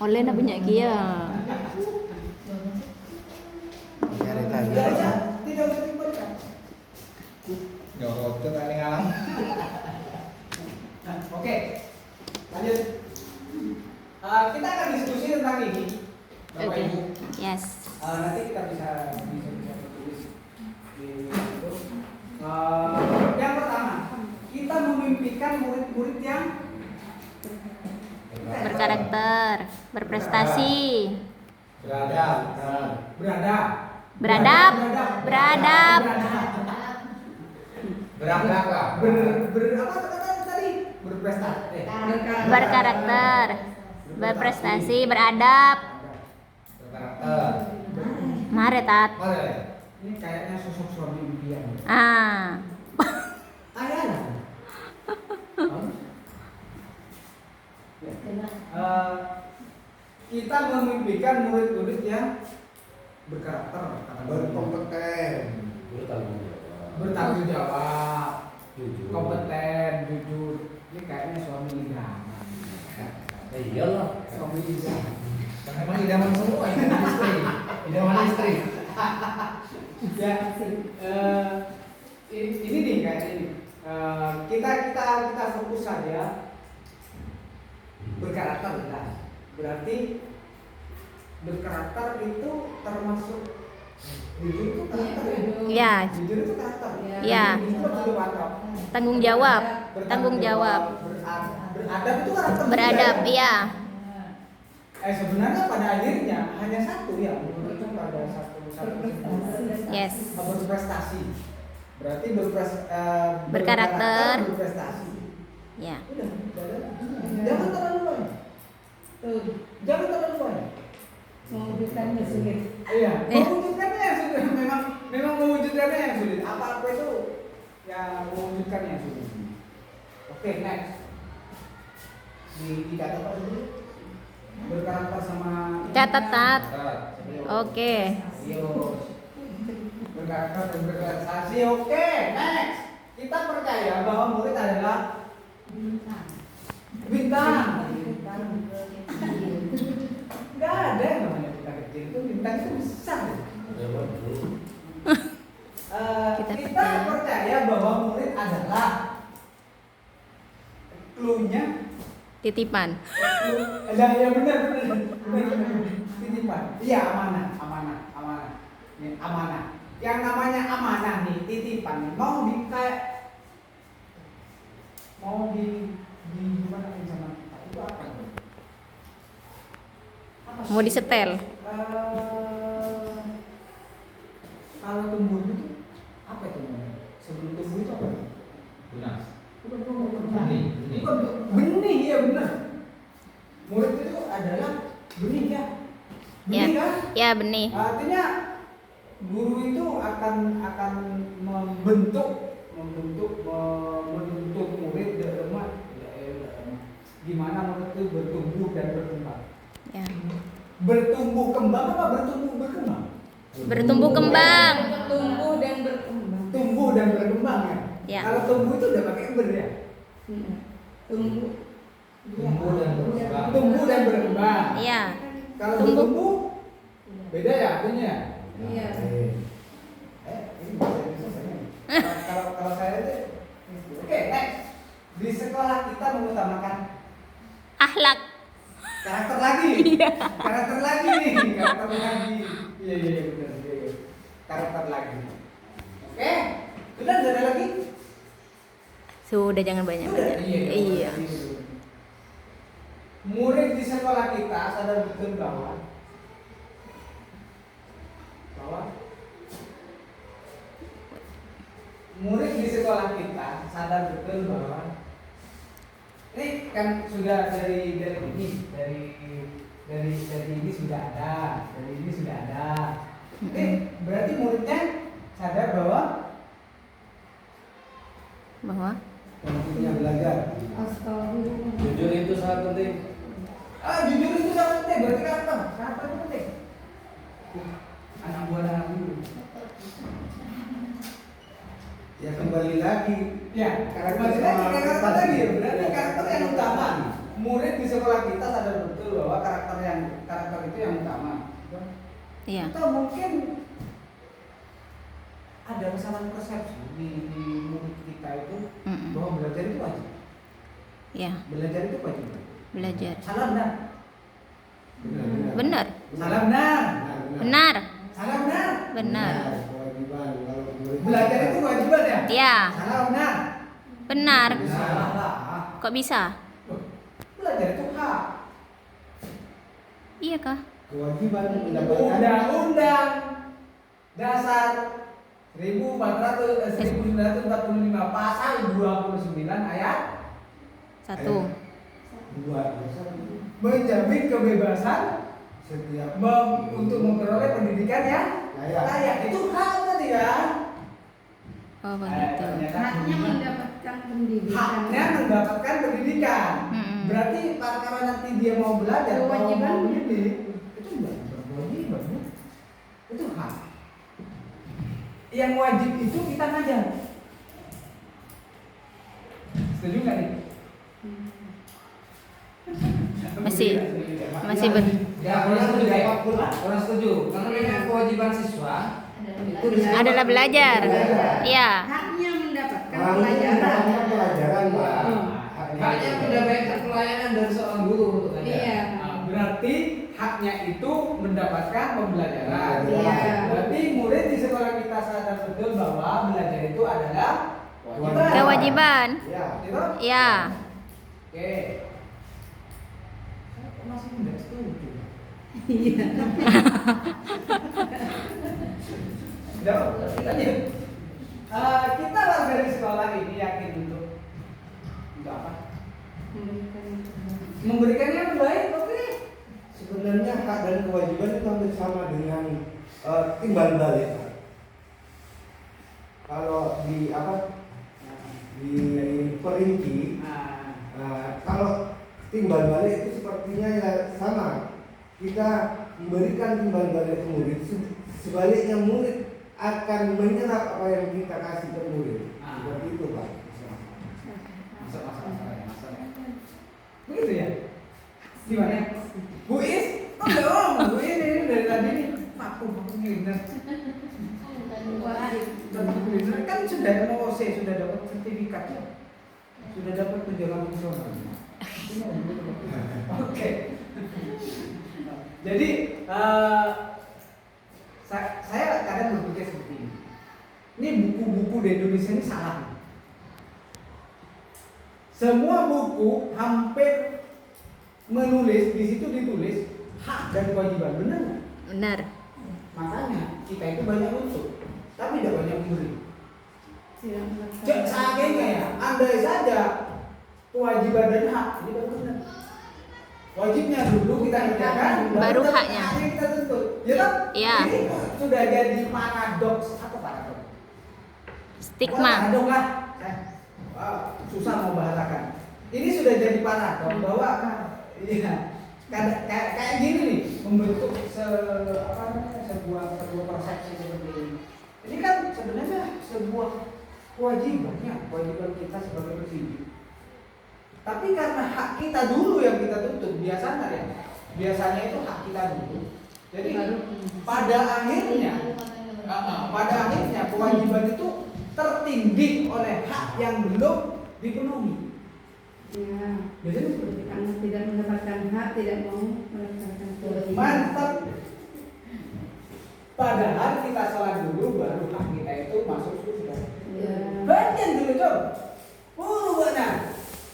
Oleh na punya kia. Cari lagi Tidak aja. usah dibaca. Nyorot ke kali ngalang. Nah, oke. Lanjut. Kita akan diskusi tentang ini, Bapak Oke. Ibu. Yes. Nanti kita bisa tulis di situ. Yang pertama, kita memimpikan murid-murid yang Berkarakter, berprestasi, Beradab. beradab, beradab, beradab, Berakhlak lah. apa kata tadi? Berprestasi. berkarakter, berprestasi, beradab. Berkarakter. Mare tat. Mari. Ini kayaknya sosok suami impian. Ah, Ayah. Kita memimpikan murid-murid yang berkarakter, Berkompeten. bertanggung jawab, Jujur. kompeten, jujur. Ini kayaknya suami idaman. Iyalah. Suami idaman. Emang idaman semua, idaman istri. Idaman istri. Ya, ini nih kayak ini. Kita fokus saja berkarakter jelas. Berarti berkarakter itu termasuk jujur itu karakter ya. ya, Jujur itu karakter. Ya. Jujur itu karakter. tanggung jawab, tanggung jawab, Beradab itu karakter. beradab, juga ya? iya, Sebenarnya pada akhirnya hanya satu ya, menurutku pada satu yes, berprestasi. Berarti Berkarakter. berprestasi. ya, Udah, jangan terlalu banyak. Jangan terlalu banyak. Mewujudkannya sulit. Iya, Iya. mewujudkannya yang sulit. Memang mewujudkannya yang sulit. Apa itu ya mewujudkannya yang sulit. Oke, next. Dicatat apa dulu? Berkarakter sama catat tat. Berat. Oke, Serius. Berkarakter dan berprestasi. Oke, next. Kita percaya bahwa murid adalah bintang. Enggak ada yang namanya bintang kecil, itu bintang itu besar. Kita Kita percaya. percaya bahwa murid adalah clue-nya. titipan. Ya benar. Titipan. Iya, amanah. Ini amanah. Yang namanya amanah nih, titipan. Mau gimana nih sama kita? Itu apa? Mau disetel. Kalau tumbuh itu apa itu namanya? Sebelum tumbuh itu apa? Tunas. Bukan Benih. benih, ya benar. Murid itu adalah benih ya. Ya, Benih kan? ya benih. Artinya guru itu akan membentuk murid gimana murid itu bertumbuh dan berkembang. Ya. Bertumbuh kembang apa bertumbuh berkembang? Bertumbuh kembang. Tumbuh dan berkembang. Tumbuh dan berkembang ya. Ya. Kalau tumbuh itu udah pakai ber ya. Tumbuh. Tumbuh dan berkembang. Tumbuh dan berkembang. Iya. Kalau Tumbuh. bertumbuh beda ya artinya. Iya. Ini bisa saya. Kalau saya itu oke, next. Di sekolah kita mengutamakan Akhlak. karakter lagi. Iya. Karakter lagi nih, karakter lagi. Iya benar. Iya. Karakter lagi. Oke. Sudah ada lagi? Sudah, jangan banyak-banyak. Iya. Murid di sekolah kita sadar betul bahwa murid di sekolah kita sadar betul bahwa ini kan sudah dari ini sudah ada, dari ini sudah ada. Berarti muridnya sadar bahwa pentingnya belajar. Astagfirullah. Jujur itu sangat penting. Jujur itu sangat penting, berarti karakter itu penting. Anak buah dan anak dulu. Ya kembali lagi. Ya, kembali lagi karakter lagi. Berarti karakter yang utama. murid di sekolah kita sadar betul bahwa karakter itu yang utama. Iya. Atau mungkin ada kesalahan persepsi di murid kita itu bahwa belajar itu wajib. Iya, Belajar itu wajib. belajar. Salah benar. Benar. Salah benar. Benar. Salah benar. Benar. Kewajiban kalau murid Belajar itu kewajiban ya? Iya. Salah benar. Benar. Salah lah. Kok bisa? Belajar itu hak. Iya kah? kewajiban mendapatkan Undang-Undang Dasar 1945 pasal 29 ayat 1. dua menjamin kebebasan setiap untuk memperoleh pendidikan yang layak. Itu hak atau tidak? Oh begitu. Ternyata Haknya mendapatkan pendidikan. haknya mendapatkan pendidikan. Mm-mm. Berarti kalau nanti dia mau belajar, Kewajiban. mau mendidik, itu kewajiban. Itu hak. Yang wajib itu kita ngajar. Setuju nggak nih? Masih ber. Ya, orang setuju. Orang setuju. Karena memang kewajiban siswa itu Adalah belajar. Iya. Haknya mendapatkan orang pelajaran. pelajaran Pak. haknya mendapatkan pelayanan dari seorang guru untuk ngajar. Iya. Nah, berarti haknya itu mendapatkan pembelajaran. Iya. Berarti murid di sekolah kita sadar betul bahwa belajar itu adalah kewajiban. Kewajiban. Ya. Gitu? Iya. Oke. Saya masih tidak setuju. Iya. Jawab, lanjut. Kita warga di sekolah ini yakin untuk apa? Memberikan yang terbaik, oke. Sebenarnya hak dan kewajiban itu hampir sama dengan timbal balik Pak. Kalau diperinci, kalau timbal balik itu sepertinya ya sama. Kita memberikan timbal balik ke murid, sebaliknya murid akan menyerap apa yang kita kasih ke murid. Seperti itu Pak. Begitu ya? Gimana? Bu Is? Oh enggak om, Bu Is ini dari tadi nih aku ngelihat. Kan sudah NOC, sudah dapat sertifikatnya, sudah dapat tunjangan fungsional. Oke. Jadi saya kadang berpikir seperti ini. Ini buku-buku di Indonesia ini salah. Semua buku hampir menulis, di situ ditulis hak dan kewajiban, benar nggak? Benar. Makanya kita itu banyak unsur, tapi tidak banyak memberi. Tidak melakukan. Seandainya ya, andai saja kewajiban dan hak, ini baru benar. Wajibnya dulu kita kerjakan, Baru haknya. kita tuntut. Ya kan? Iya. Ini sudah jadi paradoks. Apa paradoks? Stigma. Paradoks lah. Susah mau bahasakan. Ini sudah jadi paradoks bahwa iya, kayak gini nih, membentuk sebuah persepsi seperti ini. Ini kan sebenarnya sebuah kewajiban kita sebagai pendidik. Tapi karena hak kita dulu yang kita tuntut, biasanya itu hak kita dulu. Jadi pada akhirnya kewajiban itu tertindih oleh hak yang belum dipenuhi. Ya. Biasanya seperti itu. Karena tidak mendapatkan hak, tidak mau mendapatkan kewajiban. Mantap. Padahal kita salah dulu, baru hak kita itu masuk surga. Ya. Bagian dulu coba. Benar.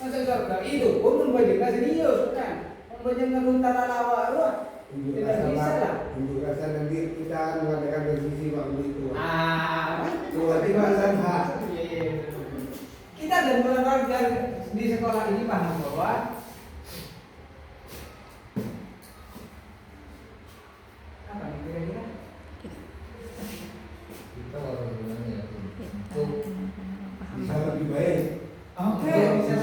Masuk surga itu pun membaca serius kan. Membaca ngeruntara lawa ruah. Tidak bisa lah. Unjuk rasa nanti kita mengadakan revisi waktu itu. Kewajiban dan hak. Kita dan orang-orang di sekolah ini paham bahwa apa nih kira-kira? Kita kalau sebenarnya itu Bisa lebih baik. Oke, bisa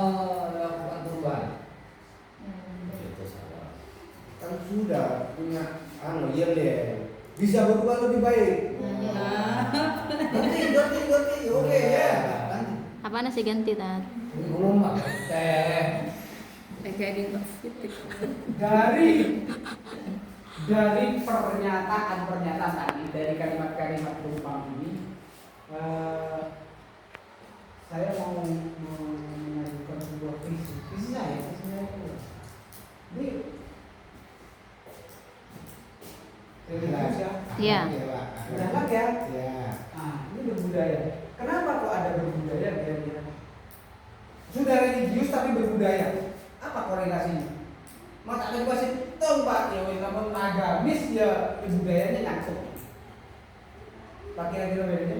melakukan perubahan. Kan sudah punya yang bisa berubah lebih baik. Ya. Ganti. Oke ya. Apa nasi ganti tat? Belum apa teh. Kayak di titik. Dari pernyataan tadi, dari kalimat-kalimat penumpang ini, saya mau mengajukan sebuah visi saya itu. Ini Indonesia. Iya. Berangkat ya. Ya. Nah, ini berbudaya. Kenapa kok ada berbudaya kira-kira? Sudah religius tapi berbudaya. Apa korelasinya? Mata ada kasih tahu Pak, ya walaupun agamis ya budayanya nyangkut. Pak kira-kira bedanya?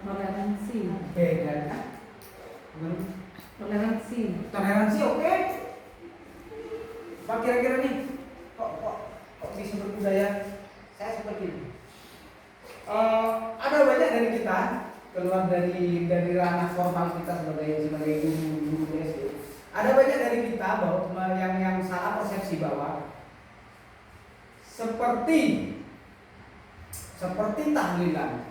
Toleransi. Beda kan? Toleransi. Toleransi oke. Pak kira-kira nih, kok bisa berbudaya? Saya seperti ini. Ada banyak dari kita keluar dari ranah formal kita sebagai guru SD. Ada banyak dari kita bahwa yang salah persepsi bahwa seperti tahlilan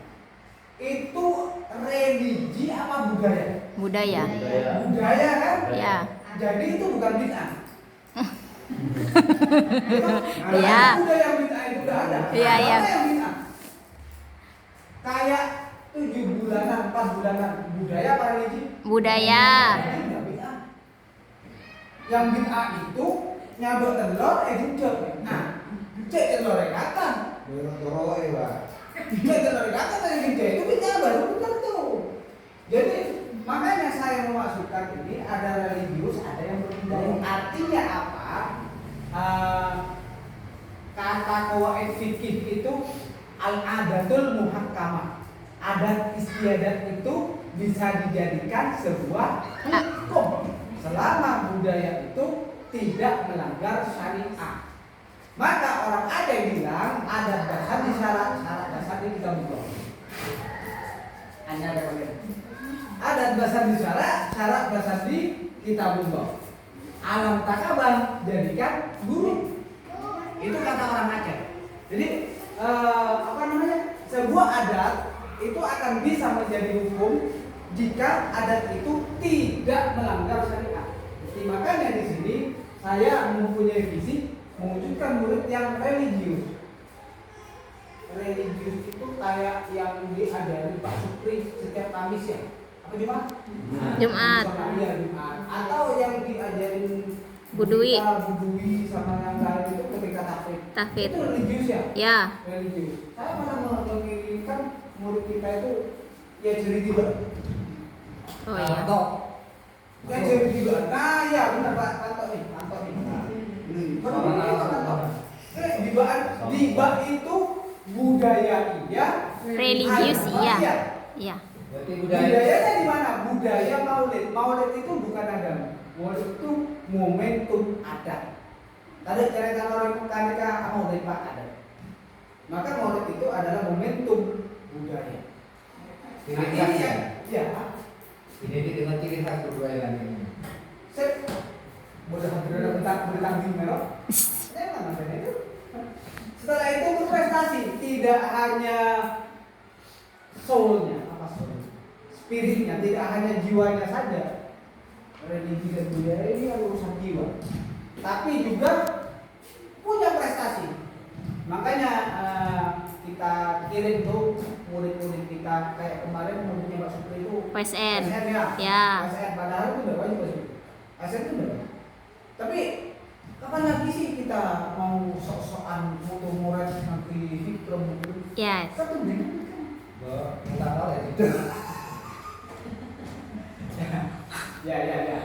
itu religi apa budaya? Budaya. Budaya kan? Ya. Jadi itu bukan bid'ah. Iya. Budaya yang bid'ah itu udah ada. Iya, iya. Apa yang bid'ah? Kayak 7 bulanan, 4 bulanan budaya apa religi? Budaya. Tidak bid'ah. Yang bid'ah itu nyabok telur hijau. Nah, cek telur rekatan. Dorong-dorong Pak. Cek telur rekatan dari hijau itu bid'ah baru benar tuh. Jadi makanya saya memasukkan ini ada religius, ada yang berbudaya. Artinya apa? Kata qawaid fikih itu al-adatul muhakkamah. Adat istiadat itu bisa dijadikan sebuah hukum selama budaya itu tidak melanggar syariat. Maka orang ada yang bilang adat dasar di syarat dasar di kitab hukum. Hanya ada bagian. Adat dasar di syarat dasar di kitab hukum. Alam takabah jadikan guru. Itu kata orang Aceh. Jadi sebuah adat itu akan bisa menjadi hukum jika adat itu tidak melanggar syariat. Jadi makanya di sini saya mempunyai visi mewujudkan murid yang religius. Religius itu kayak yang diajari Pak Supri setiap Kamis ya. Apa Jumat? Jumat. Iya, Jumat. Atau yang diajarin Budui. Budui sama yang lain itu ketika Tahfidz. itu religius ya? Ya. Religius. Saya malah menginginkan murid kita itu ya jadi juga. Oh iya. Ya jadi juga. Nah ya benar Pak, pantau nih. Tiba itu budaya iya, Religius iya. iya. Iya. Berarti budaya. Budayanya di mana? Budaya maulid. Maulid itu bukan agama. Maulid itu momentum adat. Tadi cerita orang ketika maulid Pak ada. Maka maulid itu adalah momentum budaya. Ciri Nah, khas ini ya. ya. Ini dengan ciri khas budaya ini. Saya bodoh bertanggung merah. Saya mana itu? Setelah itu berprestasi tidak hanya soulnya, spiritnya, tidak hanya jiwanya saja. Religi dan budaya ini urusan jiwa, tapi juga punya prestasi. Makanya kita kirim tuh murid-murid kita kayak kemarin muridnya Pak Supri itu PSN. ya. Ya. PSN padahal itu udah wajib PSN itu udah. Tapi kapan lagi sih kita mau sok-sokan foto murid nanti Fikrom gitu? Yes. Satu deh. Enggak tahu ya itu. Ya.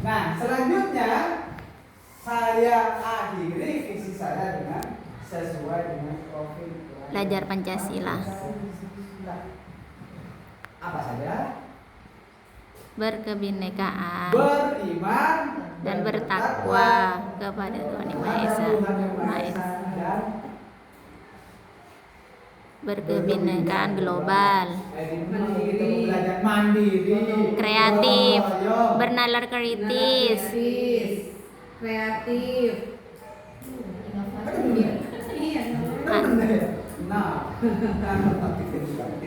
Nah, selanjutnya saya akhiri visi saya dengan sesuai dengan profil Belajar Pancasila. Apa saja? Berkebinekaan Beriman dan bertakwa kepada Tuhan Yang Maha Esa. dan Berkebinekaan global, belajar mandiri, kreatif, gotong-royong, bernalar kritis, kreatif. Iya. Nah,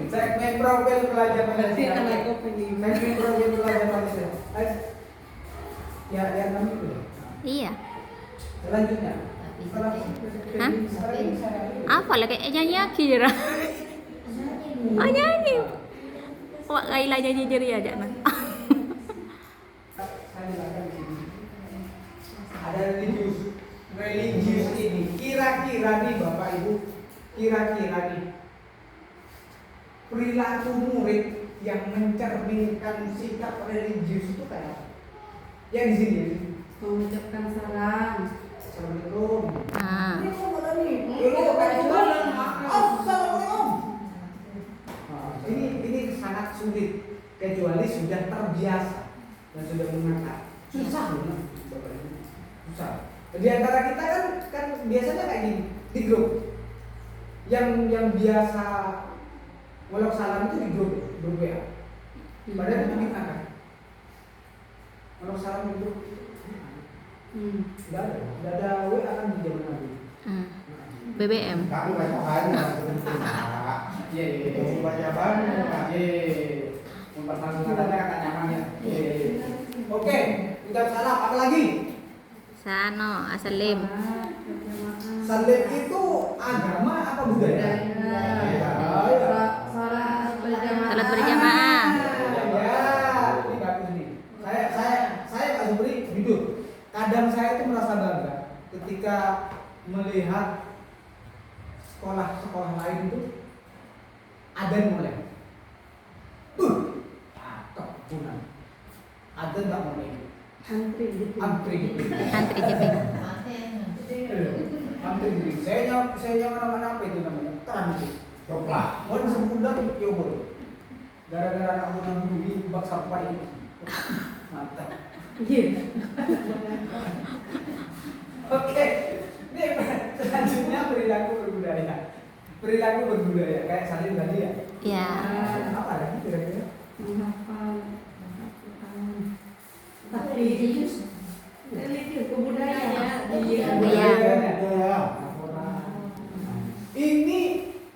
Segmen profil pelajar Berarti Pancasila. anak kau pengen. Segmen profil pelajar Pancasila. Ya, kami itu. Iya. Selanjutnya. Hah? Apa lah kayak nyanyi akhir. Oh nyanyi. Wah Laila nyanyi jeri aja nah. Saya jelaskan di sini. Ada religius ini. Kira-kira nih Bapak Ibu, kira-kira nih perilaku murid yang mencerminkan sikap religius itu kayak apa? Yang di sini. Mengucapkan salam. Assalamualaikum. Ah. Ini kok ada nih? Ini kayak jualan. Assalamualaikum. Ini sangat sulit kecuali sudah terbiasa dan sudah mengakar. Susah loh, Bapak Ibu. Susah. Di antara kita kan biasanya kayak gini di grup. Yang biasa walau salam itu di grup WA. Padahal itu kita kan. Walau salam di grup. Tidak ada WA kan di zaman Nabi. BBM. Kamu baca banyak Pak. Iya. Kamu baca banyak Pak. Mempertahankan kata nyamannya. Oke, ucap salam apa lagi? Sano, asalim. Salim itu agama apa budaya? Salat berjamaah. Salat berjamaah. Ya, ini bagus nih. Saya Pak Zubri jujur. Kadang saya itu merasa bangga ketika melihat sekolah-sekolah lain itu adzan mulai. Cakep punan. Adzan nggak mulai. Antri gitu. Antri gitu. Antri jepit. Antri gitu. Saya nama apa itu namanya? Transit. Coklat. Mau sebulan ya boleh. Gara-gara anak bulan dulu bak sampai itu. Mantap. Iya. Oke. Ini selanjutnya perilaku berbudaya. Perilaku berbudaya kayak Salim tadi ya. Ya. Apa lagi kira-kira? Menghafal. Tapi religius kebudayaan. Iya. Budaya.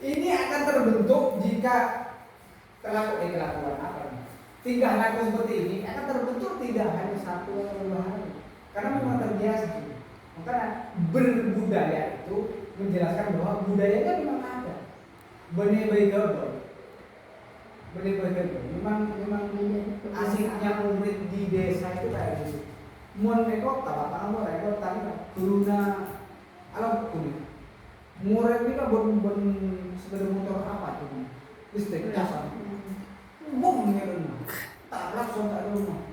Ini akan terbentuk jika kelakuan apa nih? Tingkah laku seperti ini akan terbentuk tidak hanya satu atau 2 hari, karena memang terbiasa. Makanya berbudaya itu menjelaskan bahwa budayanya memang ada. Benih memang asiknya murid di desa itu kayak gitu. Mon rekota, bapak kamu rekota nih, turuna alam kulit. Murid ini kan sepeda motor apa tuh? Listrik dasar. Bom nya rumah. Tabrak sontak rumah.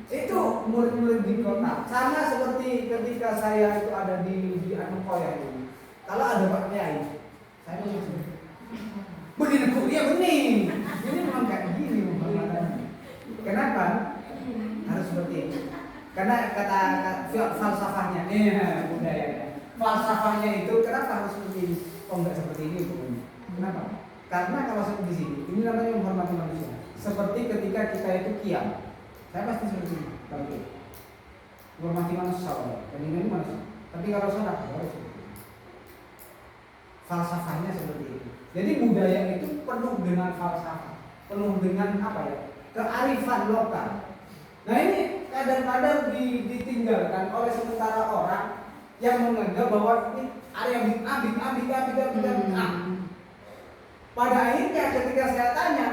Itu murid-murid di kota. Sama seperti ketika saya itu ada di Anokoya itu. Kalau ada Pak Kiai, saya langsung begini kok, iya bening. Ini memang kayak gini penghormatannya. Kenapa? Harus seperti itu. Karena kata falsafahnya, budaya. Falsafahnya itu kenapa harus seperti ini? Oh enggak seperti ini pokoknya. Kenapa? Karena kalau seperti sini, ini namanya menghormati manusia. Seperti ketika kita itu kiam, saya pasti seperti ini. Kalau itu, menghormati manusia, dan ini manusia. Tapi kalau sholat, harus falsafahnya seperti itu. Jadi budaya itu penuh dengan falsafah, penuh dengan apa ya? Kearifan lokal. Nah ini kadang-kadang ditinggalkan oleh sementara orang yang menganggap bahwa ini area bid'ah. Pada akhirnya ketika saya tanya,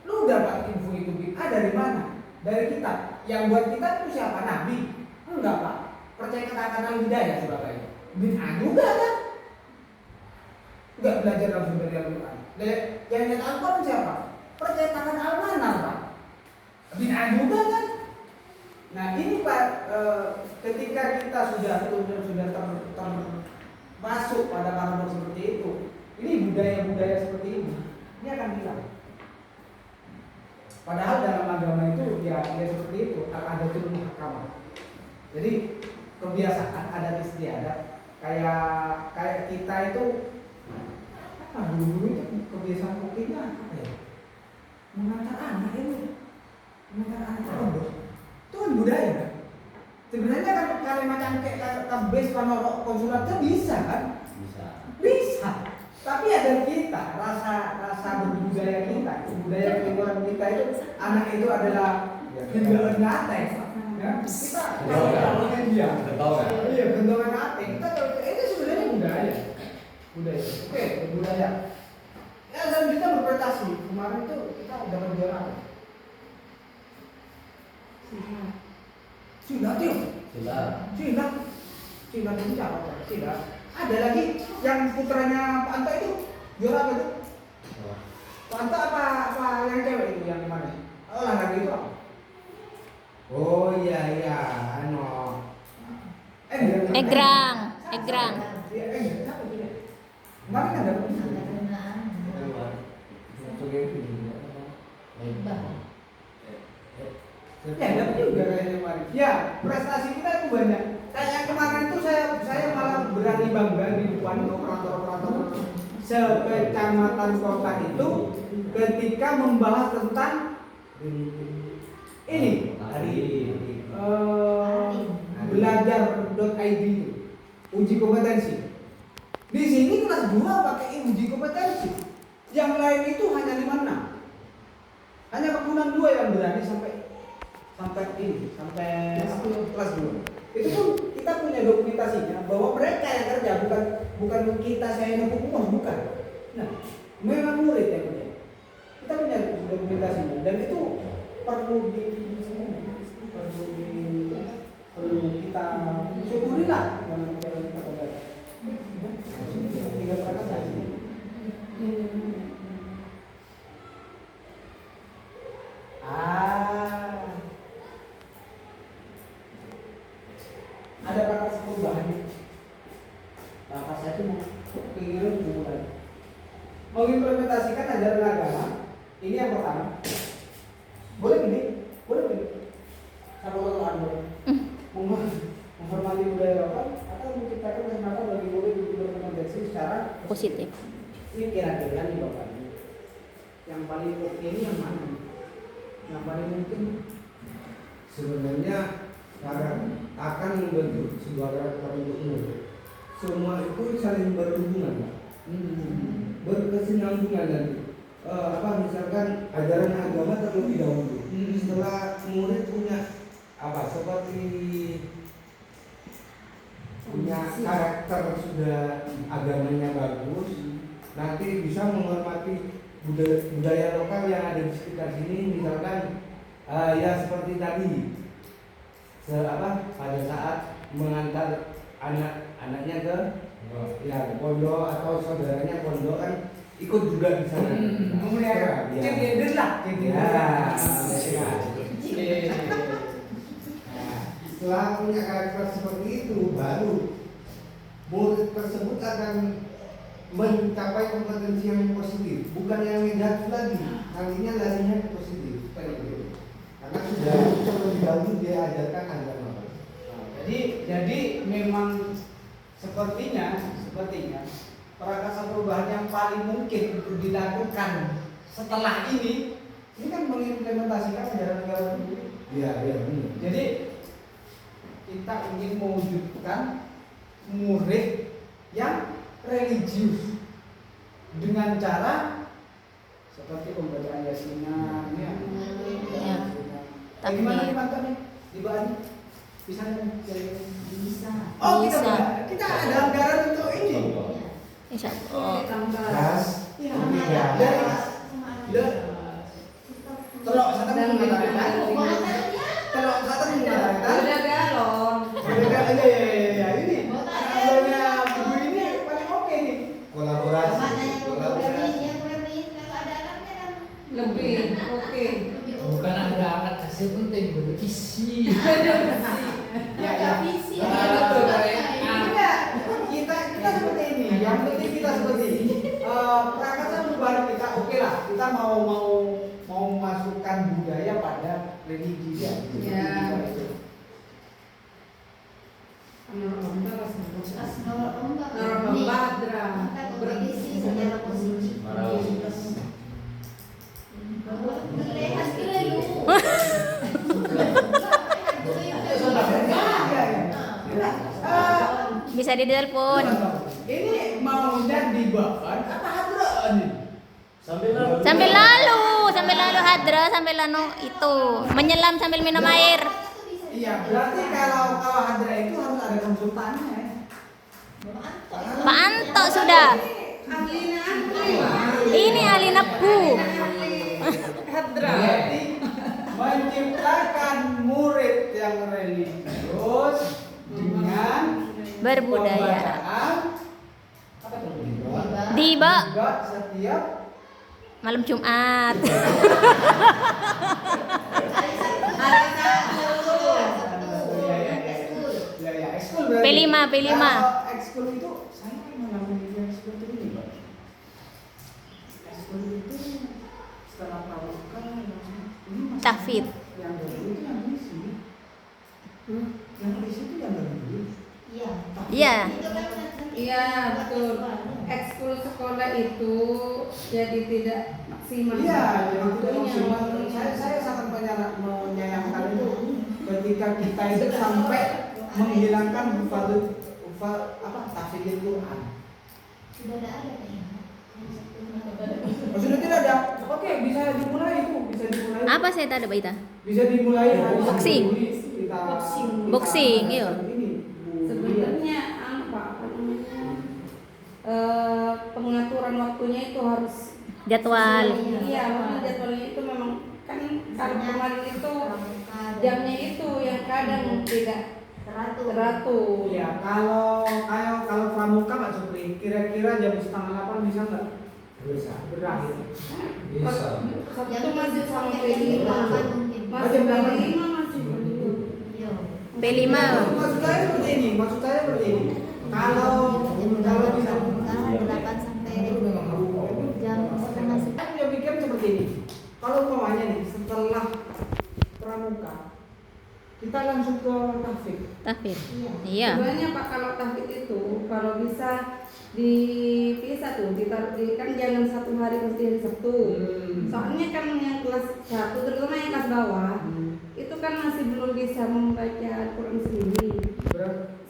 lu dapat info itu bid'ah dari mana? Dari kitab. Yang buat kitab itu siapa? Nabi? Enggak Pak. Percaya kata-kata Al-Hidayah sebagainya. Bid'ah juga kan? Enggak belajar langsung dari Al-Quran. Yang nyata Al-Quran siapa? Percetakan Al-Manar Pak. Bid'ah juga kan? Nah ini Pak, ketika kita sudah masuk pada parameter seperti itu, ini budaya-budaya seperti ini akan hilang. Padahal dalam agama itu ya seperti itu, ada muhkamah. Jadi kebiasaan adat istiadat kayak kita itu dulu itu kebiasaan kita apa ya? Mengantar anak itu, mengantar anak pondok. Itu kan budaya kan? Sebenarnya kan kalimat cangkek tabes panorok konsulatnya bisa kan? Bisa. sesat. Tapi ada kita, rasa berbudaya kita, budaya keluaran kita itu anak itu adalah gendongan atek. Ya, kita kalau dia, iya gendongan atek. Kita itu sebenarnya budaya. Oke, budaya. Ya, dan kita berprestasi. Kemarin itu kita dapat juara apa? Silat yuk. Silat itu apa? Silat. Ada lagi yang putranya Pak Anto itu juara apa itu? Pak Anto apa yang cewek itu yang mana? Olahraga itu apa? Oh iya, anu. Egrang. Iya, siapa itu ya? Kemarin kan dapat. Ya, dapat juga kayaknya kemarin. Ya, prestasi kita itu banyak. Kayak yang kemarin itu saya malah berani bangga di depan operator-operator sekecamatan kota itu ketika membahas tentang ini belajar.id itu uji kompetensi. Di sini kelas 2 pakai uji kompetensi. Yang lain itu hanya 56. Hanya kebunan 2 yang berani sampai kelas 2. Itu pun kita punya dokumentasinya bahwa mereka yang kerja bukan kita saya yang bukan. Nah, memang murid yang kerja. Kita punya dokumentasinya dan itu perlu kita syukuri lah dalam jalan kita belajar. Tiga perkara saja. Ada praktek perubahan. Bapak saya itu ingin memulai mengimplementasikan ajaran agama. Ini yang pertama. Boleh gini. Sama orang boleh. Menghormati budaya lokal atau menciptakan kesempatan bagi murid untuk berkomunikasi secara Positif. Ini kira-kira nih Bapak. Yang paling oke ini yang mana? Yang paling mungkin Sebenarnya akan membentuk sebuah karakter untuk murid. Semua itu saling berhubungan, Pak. Berkesinambungan nanti. Misalkan ajaran agama terlebih dahulu. Setelah murid punya seperti punya karakter sudah agamanya bagus, nanti bisa menghormati budaya lokal yang ada di sekitar sini. Misalkan ya seperti tadi pada saat mengantar anaknya ke pondok atau saudaranya pondok kan ikut juga di sana. memelihara cendeden lah Setelah punya karakter seperti itu, baru murid tersebut akan mencapai kompetensi yang positif, bukan yang negatif lagi. Nantinya larinya ke positif. Karena sudah terlebih dahulu dia ajarkan agama. Jadi memang sepertinya prakasa perubahan yang paling mungkin untuk dilakukan setelah ini kan mengimplementasikan ajaran agama ini. Iya. Jadi kita ingin mewujudkan murid yang religius dengan cara seperti pembacaan yasinan ya. Gimana nih Pak nih? Di Bali bisa nggak? Bisa. Oh, Bisa. kita ada anggaran untuk ini. Insya Oh, Gas, Iya. tiga. Telok satu Udah galon. Ya ini. Anggarannya ibu ini paling oke nih. Kolaborasi. Lebih oke. Bukan ada anak kasih penting berisi. Ya. Visi. Betul, Enggak, kita seperti ini. Yang penting kita seperti ini. Prakasa perubahan kita oke lah. Kita mau memasukkan budaya pada religi ya. Ya. bisa bisa ditelepon. Ini maunya dibahan apa hadraan ini? Sambil lalu hadra, sambil lalu itu menyelam sambil minum air. Iya, berarti kalau hadra itu harus ada konsultannya. Pak Anto sudah. Ini ahli nepu. Berarti menciptakan murid yang religius dengan Berbudaya. pembacaan apa tuh? Tiba Tiba setiap malam Jumat. ya, ekskul berarti. P5. Kalau ekskul itu saya malah memilih ekskul itu ini, Pak. Ekskul itu setelah pramuka ini masih Tahfidz. yang dulu itu yang isi. Yang isi itu yang dulu. Iya. Iya betul. Ekskul sekolah itu jadi tidak maksimal. Iya, jadi tidak Waktunya. maksimal. Saya sangat menyayangkan itu ketika kita itu sampai menghilangkan tafsir Quran. Sudah tidak ada. Oke, bisa dimulai itu, bisa dimulai. Apa saya tak ada baita? Bisa dimulai hari Boxing. Sabtu kita Boxing, iya. ini. Sebenarnya apa namanya pengaturan waktunya itu harus Jadwal. Iya, karena jadwalnya itu memang kan kalau kemarin itu jamnya itu yang kadang tidak teratur. Ya, kalau pramuka Pak Supri, kira-kira jam 7:30 bisa nggak? Bisa. Berakhir. Bisa. Sabtu masih sama P5. Masih P5 masih belum. P5. Maksud saya seperti ini. Kalau bisa saya punya pikiran seperti ini. Kalau umpamanya nih setelah pramuka kita langsung ke Tahfidz. Iya. Sebenarnya Pak kalau tahfidz itu kalau bisa dipisah tuh, kan jangan satu hari mesti hari Sabtu. Soalnya kan yang kelas 1 terutama yang kelas bawah itu kan masih belum bisa membaca Al-Quran sendiri.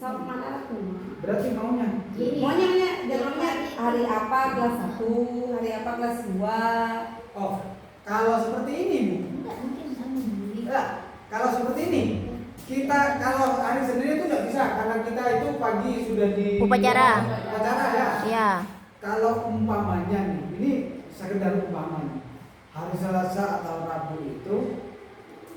Sama aku Berarti maunya maunya jadwalnya hari apa kelas 1, hari apa kelas 2. oh, kalau seperti ini Bu. Enggak, kalau seperti ini kalau hari sendiri itu nggak bisa karena kita itu pagi sudah di Upacara ya. Iya. Kalau umpamanya nih, ini sekedar umpamanya hari Selasa atau Rabu itu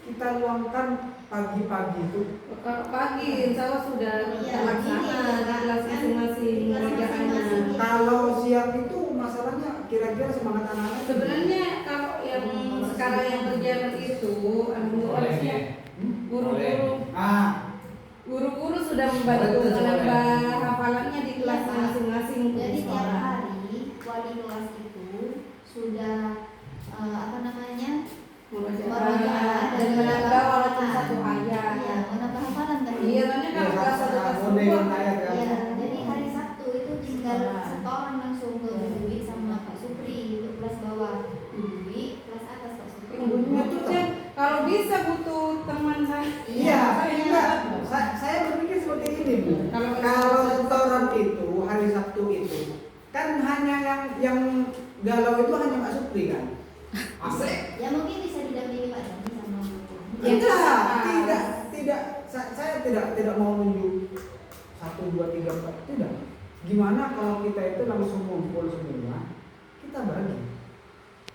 kita luangkan pagi-pagi itu. Kalau pagi insya Allah sudah terlaksana di kelas masing-masing mengerjakannya. Kalau siang itu masalahnya kira-kira semangat anak-anak. Sebenarnya kalau yang sekarang yang berjalan itu alhamdulillah guru-guru sudah membantu menambah hafalannya di kelas masing-masing. Jadi tiap hari wali kelas itu sudah membaca dan menambah walaupun satu ayat. Iya, menambah hafalan kan? Iya, soalnya kalau kelas 1 kelas 2 Iya, jadi hari Sabtu itu tinggal setoran langsung ke Dwi sama Pak Supri untuk kelas bawah. Dwi kelas atas Pak Supri. Maksudnya kalau bisa butuh teman saya. Iya, saya berpikir seperti ini Bu. Kalau setoran itu hari Sabtu itu kan hanya yang galau itu hanya Pak Supri kan. Asik. Ya mungkin bisa didampingi Pak Dani sama Tidak. Saya tidak mau nunjuk 1, 2, 3, 4. Tidak. Gimana kalau kita itu langsung ngumpul semua, kita bagi.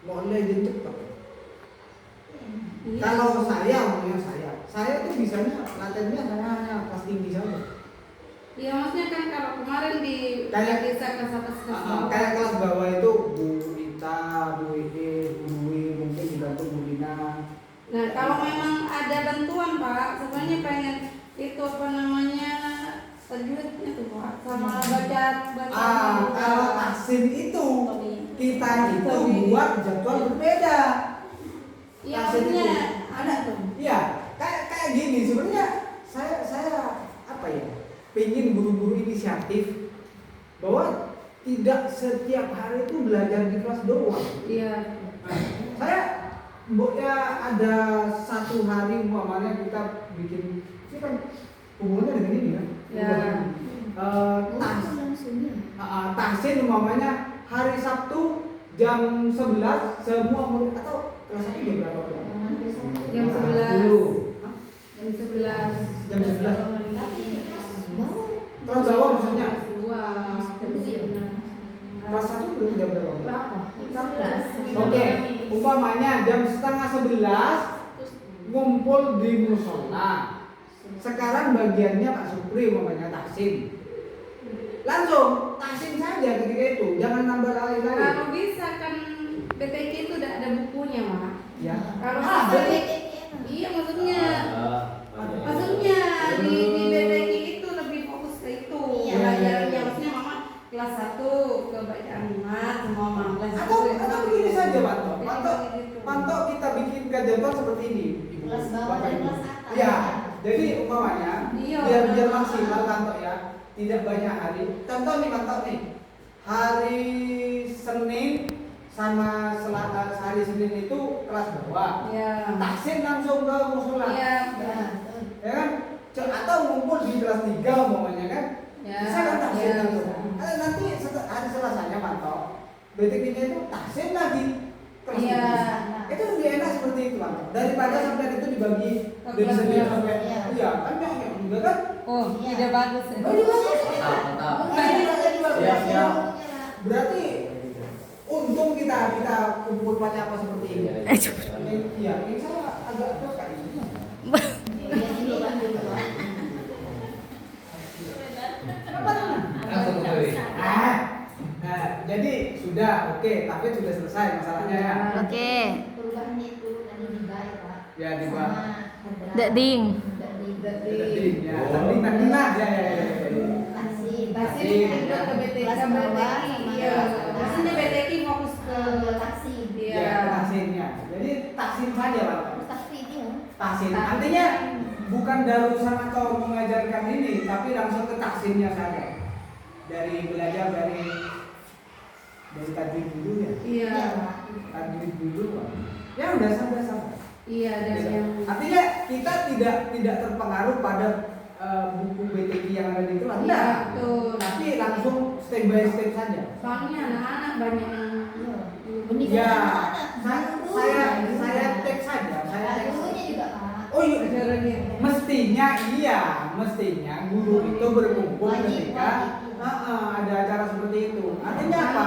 Mulai jadi cepat. Iya. Kalau saya tuh bisanya latihannya saya hanya kelas tinggi saja. Iya, maksudnya kan kalau kemarin di Kayak- bisa kelas atas kelas bawah. Kayak kelas bawah itu Bu Ita, Bu Ide, Bu Dwi, mungkin dibantu Bu Dina. Nah, kalau memang ada bantuan Pak, sebenarnya pengen itu apa namanya tajwidnya tuh Pak, sama baca. Kalau tahsin itu kita itu buat jadwal berbeda. Iya, Tahsin itu maksudnya ada tuh. Iya, kayak gini sebenarnya saya apa ya? Pengen guru-guru inisiatif bahwa tidak setiap hari itu belajar di kelas doang. Iya. Saya ya ada satu hari umpamanya kita bikin ini kan hubungannya dengan ini kan. Ya. tahsin umpamanya hari Sabtu jam 11 semua murid atau kelas 1 jam berapa? Jam 11. Hah? Jam 11. Jam 11. Kelas bawah maksudnya? Kelas 1 belum jam berapa? Oke, umpamanya jam setengah 11 ngumpul di musola. Sekarang bagiannya Pak Supri umpamanya tahsin. Langsung tahsin saja ketika itu, jangan nambah lagi. Kalau bisa kan BTK itu udah ada bukunya, Mak. Ya. Kalau jadi iya maksudnya di BTK itu lebih fokus ke itu. Iya. Belajarnya maksudnya Mama kelas 1 ke bacaan Mat semua Mama kelas atau 1. begini saja Panto. Panto Panto kita bikin kajian seperti ini. Ibu. Kelas bawah Bapak, dan Ibu. kelas atas. Ya, jadi umpamanya Iya. biar maksimal Panto ya, tidak banyak hari. Contoh nih Panto nih, hari Senin sama hari Senin itu kelas bawah. Iya. Tahsin langsung ke musola. Iya. Ya kan? Atau ngumpul di kelas 3 umpamanya kan? Ya. Bisa kan tahsin Iya, langsung. bisa. Nanti hari Selasanya Panto, BTK-nya itu tahsin lagi. Kelas Iya. 3. Itu lebih enak seperti itu Panto. Daripada sampai itu dibagi Ke dari kelas Senin dua. sampai Iya. iya kan banyak juga kan? Oh, Iya. ide bagus. Oh, juga bagus. Siap. Berarti untung kita kumpul banyak apa seperti ini. Iya, ini saya agak suka ini. Langsung ke Dewi. Nah, jadi sudah oke, tapi sudah selesai masalahnya ya. Oke. Perubahannya itu tadi dibayar Pak. Ya, dibayar. Sama Dek ding. Tanding ya, tanding lah ya. Tahsin. Tahsin itu ke BTK Kelas bawah sama iya. kelas atas. Maksudnya BTK fokus ke Tahsin. Iya. Ya, tahsinnya. Jadi tahsin saja Pak. Tahsin ya. Tahsin. Artinya bukan Darussan atau mengajarkan ini, tapi langsung ke tahsinnya saja. Dari belajar dari tajwid dulu ya. Iya. Tajwid dulu Pak. Ya udah sampai. Iya, dari yang Artinya kita tidak terpengaruh pada buku BTK yang ada di kelas. Iya, Enggak. betul. Tapi langsung step by step saja. Soalnya anak-anak banyak yang Pendidikan Ya, anak-anak. saya teks saja. Saya teks. Gurunya juga Pak. Oh iya, ajarannya. mestinya guru itu berkumpul Wajib, ketika wajib. ada acara seperti itu. Artinya apa?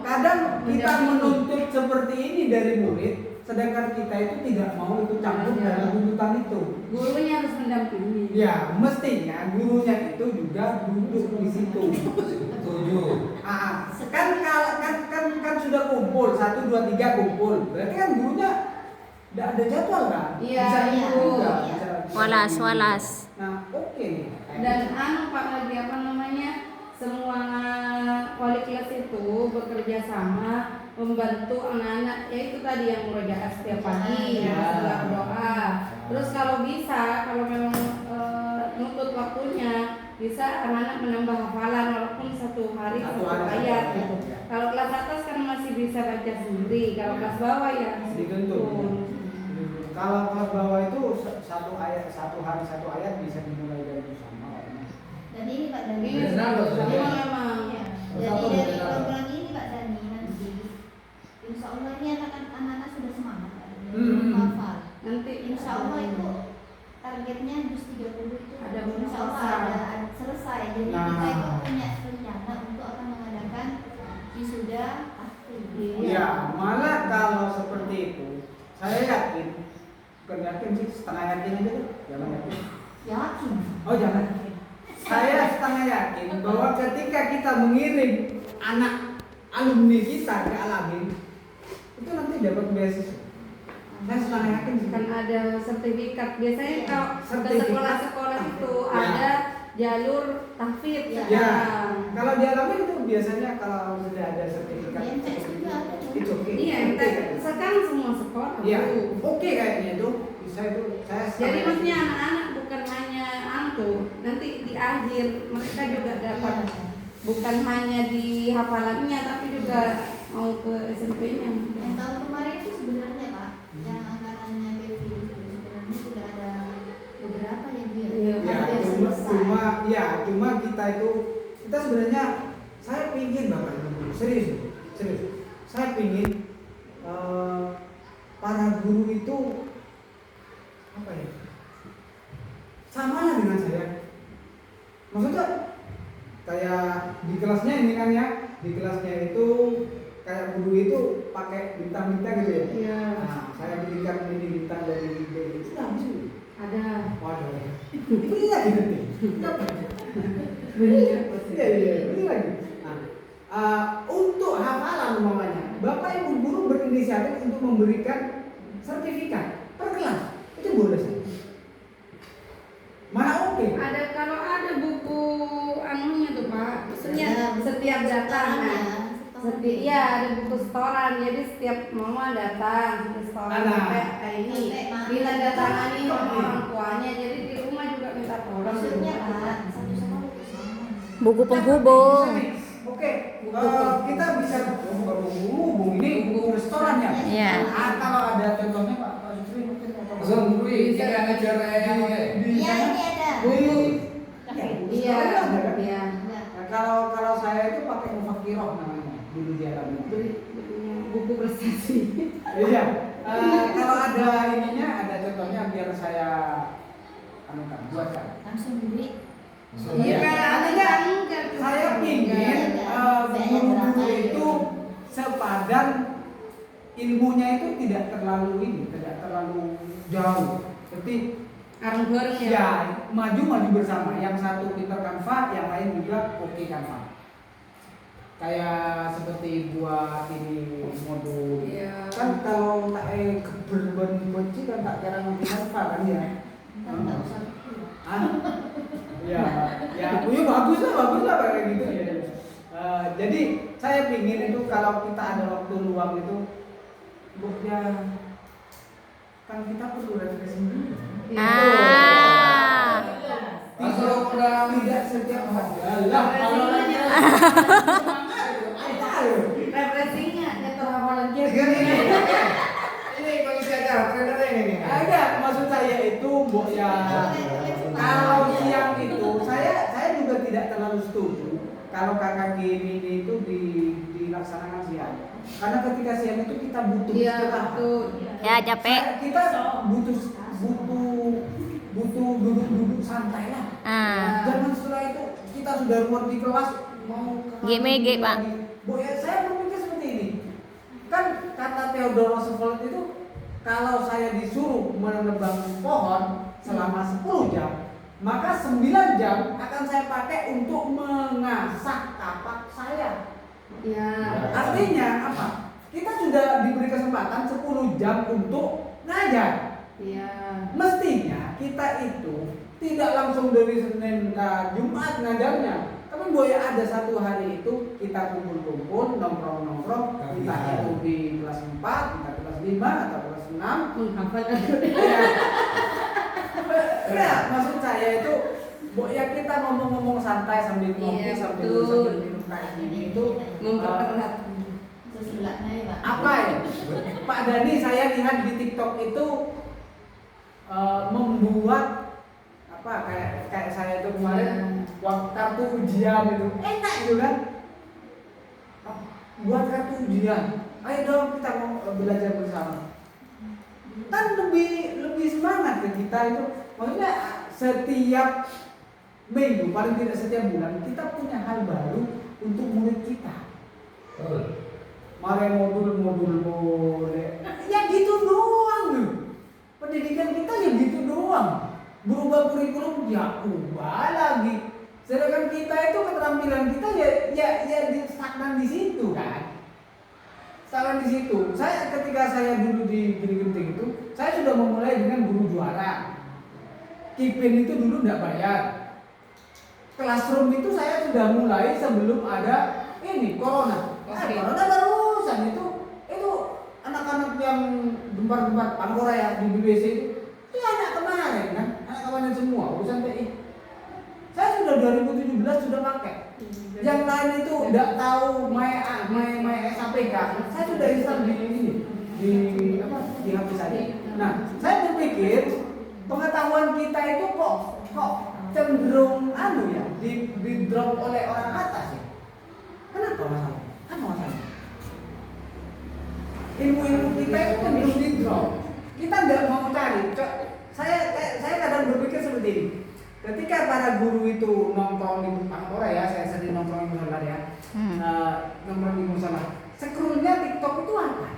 Kadang kita menuntut seperti ini dari murid, sedangkan kita itu tidak mau ikut campur dalam tuntutan itu. Gurunya harus mendampingi. Ya, mestinya gurunya itu juga duduk di situ. Setuju. Kan sudah kumpul 1, 2, 3 kumpul. Berarti kan gurunya tidak ada jadwal kan? Iya, Bisa iya. juga. Iya. Walas. Nah, oke nih. Dan Pak lagi apa namanya? Semua wali kelas itu bekerja sama membantu anak-anak, yaitu tadi yang murojaah setiap pagi, Ya. setelah berdoa. Terus kalau bisa, kalau memang nuntut waktunya, bisa anak-anak menambah hafalan walaupun satu hari Satu satu hari. ayat Ya. gitu. Kalau kelas atas kan masih bisa baca sendiri, kalau kelas bawah ya Dibentuk. betul. Kalau kelas bawah itu satu hari satu ayat bisa dimulai dari bersama. Dan ini Pak Dani. Ini Benar, loh, semua benar. memang. Iya. Bersama, Jadi dari benar. program ini Pak Dani nanti, insya Allah ini anak-anak sudah semangat Pak Dani, Hmm. hafal. Nanti Insya Allah itu targetnya juz 30 itu Ada insya Allah selesai. ada selesai. Jadi Nah. kita itu punya rencana untuk akan mengadakan wisuda tahfiz. Ya, malah kalau seperti itu, saya yakin, bukan yakin sih, setengah yakin aja tuh, jangan yakin. Yakin. Oh jangan. Saya setengah yakin bahwa ketika kita mengirim anak alumni kita ke Alamin, itu nanti dapat beasiswa. Saya setengah yakin sih. kan ada sertifikat. Biasanya Iya. kalau ke Sertifikat. sekolah-sekolah itu Ya. ada jalur tahfidz. Ya. Ya, kalau di Alamin itu biasanya kalau sudah ada sertifikat, Di MTS juga ada. itu oke. Iya, Oke. sekarang semua sekolah. Iya, Bu. oke kayaknya itu. Bisa itu. Saya Jadi setengah maksudnya yakin. anak-anak bukan hanya antu, nanti di akhir mereka juga dapat bukan hanya di hafalannya tapi juga mau ke SMP-nya. Yang tahun kemarin itu sebenarnya Pak, yang angkatannya PV sebenarnya sudah ada beberapa yang dia Iya. Ya, hampir selesai. cuma kita itu kita sebenarnya saya pingin Bapak Ibu, serius, saya pingin para guru itu apa ya? Sama lah dengan saya. Maksudnya kayak di kelasnya ini kan ya, di kelasnya itu kayak guru itu pakai bintang-bintang gitu ya. Iya. Nah, saya berikan ini bintang dari itu habis itu. Ada. Waduh. Ini lagi nanti. Iya, ini lagi. Nah, untuk hafalan umpamanya, Bapak Ibu guru berinisiatif untuk memberikan sertifikat per kelas. Itu boleh sih. Mana oke? Ada kalau ada buku anunya tuh Pak, maksudnya setiap datang. Iya ada buku setoran, jadi setiap mama datang setoran sampai ini bila datangani orang tuanya, jadi di rumah juga minta tolong. Maksudnya Kak, satu sama buku sama. Buku penghubung. Oke, kita bisa bukan buku ini buku restoran ya. Iya. Kalau ada contohnya Pak Supri mungkin Langsung beli, ini kan acara yang Iya, ini ada. Iya. Iya. Nah, kalau saya itu pakai mufakiroh namanya dulu di Arabnya. Buku prestasi. Iya. Kalau ada ininya, ada contohnya biar saya buatkan. Langsung beli. Iya. Artinya saya pingin guru-guru itu sepadan ilmunya itu tidak terlalu jauh. Seperti Bareng-bareng ya. ya maju bersama. Yang satu pintar Canva, yang lain juga oke Canva. Kayak seperti buat ini modul. Iya. Kan kalau tak benci kan tak jarang ngerti Canva kan ya. Kan nggak usah. Ya, bagus lah kayak gitu ya. Jadi saya pingin itu kalau kita ada waktu luang itu, ya kan kita perlu refreshing dulu. Masuk udah Tidak setiap hari. Lah, kalau Refreshingnya nyetor hafalan Ini pengisi acara, tradernya ini. ada maksud saya itu Mbok ya. Kalau siang itu saya juga tidak terlalu setuju kalau KKG ini itu dilaksanakan siang. Karena ketika siang itu kita butuh Iya, istirahat. betul. Ya capek. Kita butuh duduk santai lah. Jangan setelah itu kita sudah keluar di kelas mau GMG, Pak. Bu ya, saya berpikir seperti ini. Kan kata Theodore Roosevelt itu kalau saya disuruh menebang pohon selama 10 jam, maka 9 jam akan saya pakai untuk mengasah tapak saya. Iya. Artinya apa? Kita sudah diberi kesempatan 10 jam untuk ngajar. Iya. Mestinya kita itu tidak langsung dari Senin ke Jumat ngajarnya. Tapi boleh ada satu hari itu kita kumpul-kumpul, nongkrong-nongkrong, entah itu di kelas 4, entah kelas 5 atau kelas 6. Menghafalkan. Ya, maksud saya itu ya kita ngomong-ngomong santai sambil ngopi, Iya, sambil betul. minum kayak gini itu Mempererat. Sesulaknya ya Pak. apa ya? Pak Dani saya lihat di TikTok itu membuat apa kayak saya itu kemarin waktu kartu ujian itu enak gitu kan. Buat kartu ujian, ayo dong kita mau belajar bersama. Kan lebih semangat ke kita itu. Maksudnya setiap minggu, paling tidak setiap bulan kita punya hal baru untuk murid kita. Mare modul boleh. Ya gitu doang. Pendidikan kita ya gitu doang. Berubah kurikulum ya ubah lagi. Sedangkan kita itu keterampilan kita ya stagnan di situ kan. Stagnan di situ. Ketika saya dulu di Giri Genting itu, saya sudah memulai dengan guru juara. Kipin itu dulu enggak bayar. Classroom itu saya sudah mulai sebelum ada ini corona. Corona barusan itu anak-anak yang gempar-gempar Pangkora ya di BBC itu anak kemarin kan, anak kemarin semua urusan TI. Saya sudah 2017 sudah pakai. Yang lain itu enggak tahu main SAPK. Saya sudah install di HP saya. Nah, saya berpikir pengetahuan kita itu kok cenderung di drop oleh orang atas ya. Kenapa masalah? Apa masalah? Ilmu-ilmu kita itu cenderung di drop. Kita tidak mau cari. Saya kadang berpikir seperti ini. Ketika para guru itu nongkrong di musola ya, saya sering nongkrong di musola ya, nongkrong di musola. Scrollnya TikTok itu apa?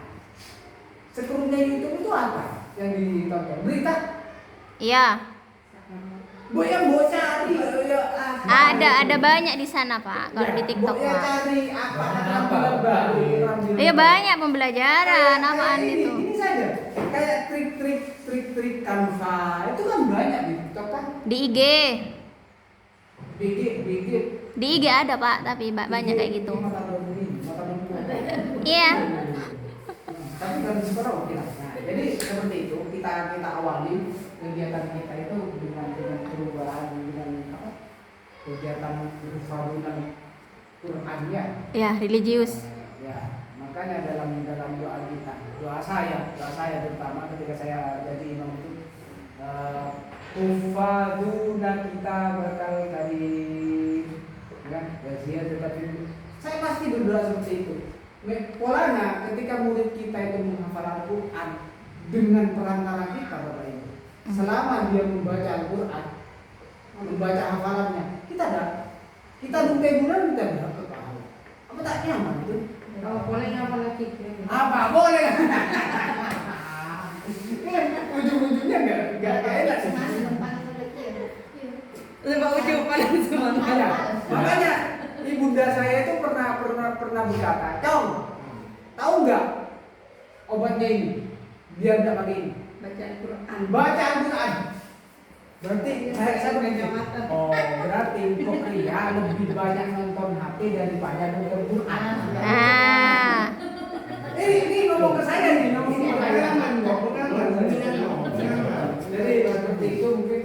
Scrollnya YouTube itu apa? Yang ditonton berita? Iya. Yang mau cari Ada banyak di sana Pak. Kalau di TikTok ya, Pak. cari apa baru. Iya banyak pembelajaran apaan itu. Ini saja. Kayak trik Canva itu kan banyak di TikTok kan. Di IG. Dikit. Di IG ada Pak, tapi banyak kayak gitu. Mata berpikir. Iya. Tapi kan sekarang kita. Nah, jadi seperti itu kita awali kegiatan kita itu dengan perubahan dengan apa? Kegiatan berfadulan Qur'annya. Ya, religius. Ya, makanya dalam doa kita, doa saya terutama ketika saya jadi imam itu tufaduna kita berkali-kali ya, wasiat tetapi saya pasti berdoa seperti itu. Polanya ketika murid kita itu menghafal Al-Quran dengan perantara kita Bapak Ibu, selama dia membaca Al-Quran, membaca hafalannya, kita dumpai bulan kita dapat pahala. Apa tak nyaman itu? Kalau boleh ngapa lagi? Apa boleh? Ujung-ujungnya nggak enak sih. Lima ujung paling semangat. Makanya ibunda saya itu pernah berkata, "Cong, tahu nggak obatnya ini? Biar tidak pakai ini. Baca Al-Quran. Baca Al-Quran." Berarti saya berkata, oh berarti kok pria lebih banyak nonton HP daripada nonton Quran. Ini ngomong ke saya nih, ngomong ke saya. Jadi seperti itu mungkin.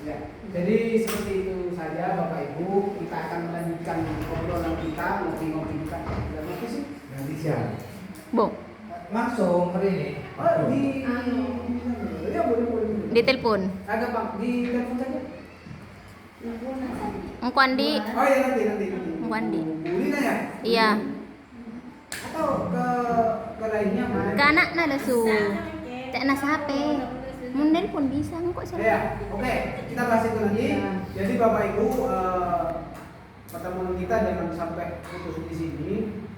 Ya. Jadi seperti itu saja Bapak Ibu, kita akan melanjutkan obrolan kita, ngopi-ngopi kita. Nanti sih? Nanti siang. Bung, Langsung hari ini. Oh, ya boleh. di telepon. Agak Bang, di telepon saja. Engko Andi. Oh ya nanti. Engko Andi. Bulina ya? Iya. Atau ke lainnya mana? Ke anaknya lah su. Tak nas HP. Mun telepon bisa engko sih. Ya, oke. Kita bahas itu nanti. Jadi Bapak Ibu, pertemuan kita jangan sampai putus di sini.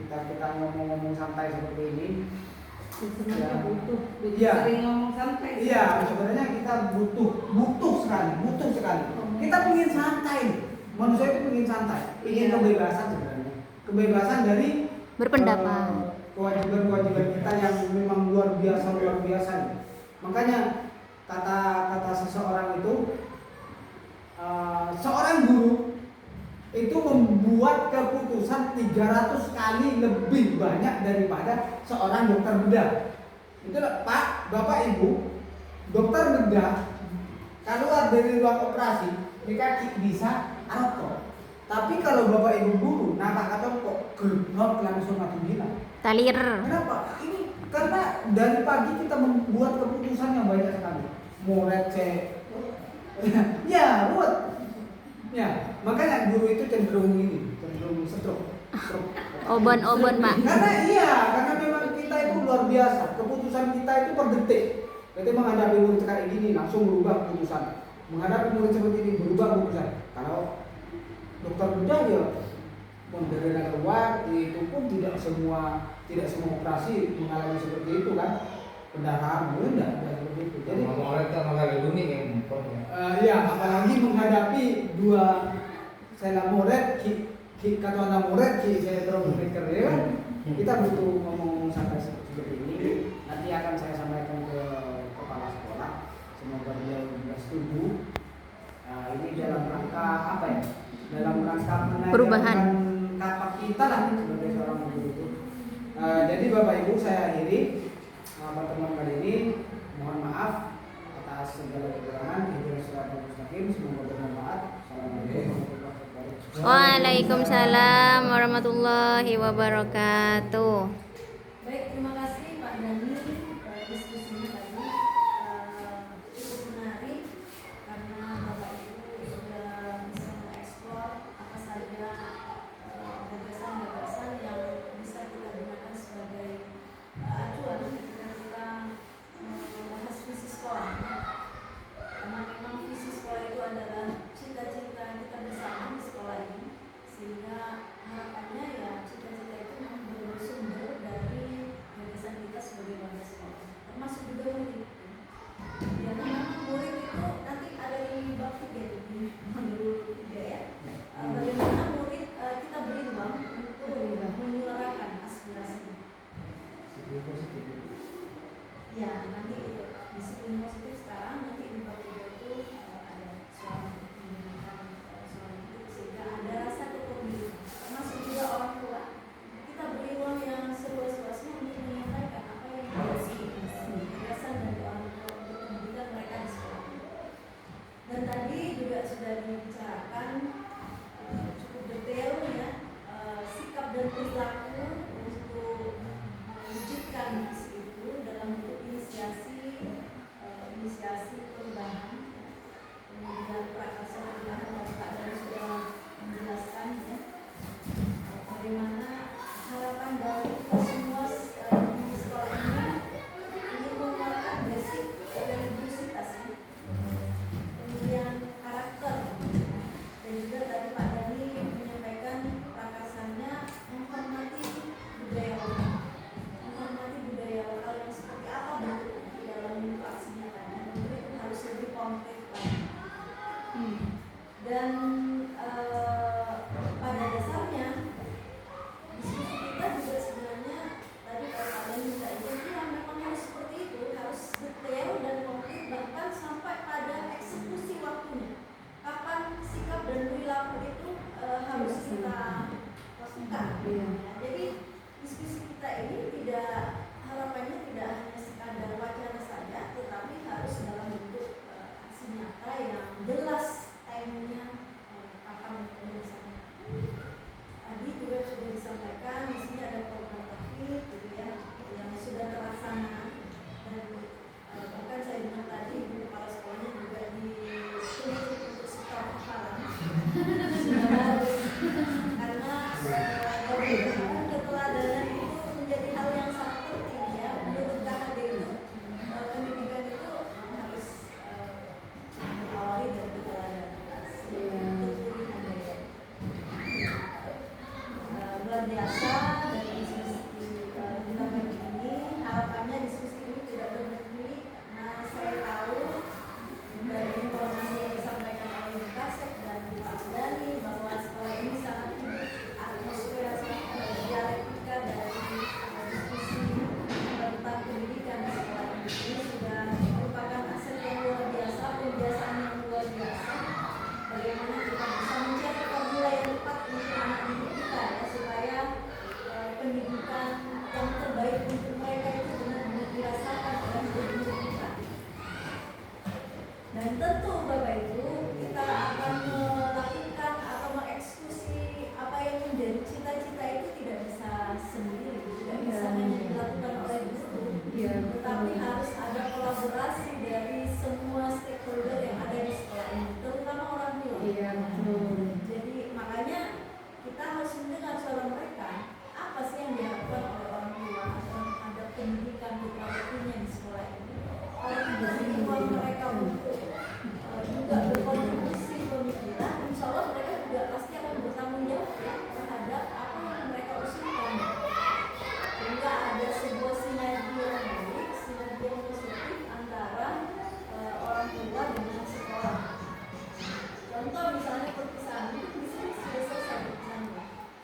Kita ngomong-ngomong santai seperti ini. Sebenarnya butuh. Iya. Sering ngomong santai. Iya, sebenarnya kita butuh sekali. Kita ingin santai. Manusia itu ingin santai, ingin kebebasan sebenarnya. Kebebasan dari Berpendapat. kewajiban-kewajiban kita yang memang luar biasa. Makanya kata seseorang itu, seorang guru itu membuat keputusan 300 kali lebih banyak daripada seorang dokter bedah. Itu Pak, Bapak, Ibu, dokter bedah keluar dari ruang operasi, mereka bisa rokok. Tapi kalau Bapak Ibu guru, kata kok gelap langsung mati gila. Talir. Kenapa? Ini karena dari pagi kita membuat keputusan yang banyak sekali. Mau receh, ya buat. Ya, makanya guru itu cenderung stroke. Obon Pak. Karena memang kita itu luar biasa. Keputusan kita itu per detik. Jadi menghadapi murid kayak gini langsung berubah keputusan. Menghadapi murid seperti ini berubah keputusan. Kalau dokter bedah ya menderita keluar itu pun tidak semua operasi mengalami seperti itu kan. Pendarahan tidak seperti itu. Jadi orang kita malah dunia yang ya apalagi menghadapi dua selamoret kata namoret saya terus berpikir ya kan kita butuh ngomong sampai seperti ini. Nanti akan saya sampaikan ke kepala sekolah, semoga dia setuju. Ini dalam rangka apa ya, dalam rangka Perubahan kapak kita lah sebagai seorang guru itu. Jadi Bapak Ibu, saya akhiri pertemuan kali ini. Mohon maaf atas segala kekurangan. Semoga bermanfaat. Assalamualaikum. Waalaikumsalam warahmatullahi wabarakatuh. Baik, terima kasih Pak Dani. Diskusinya tadi cukup menarik.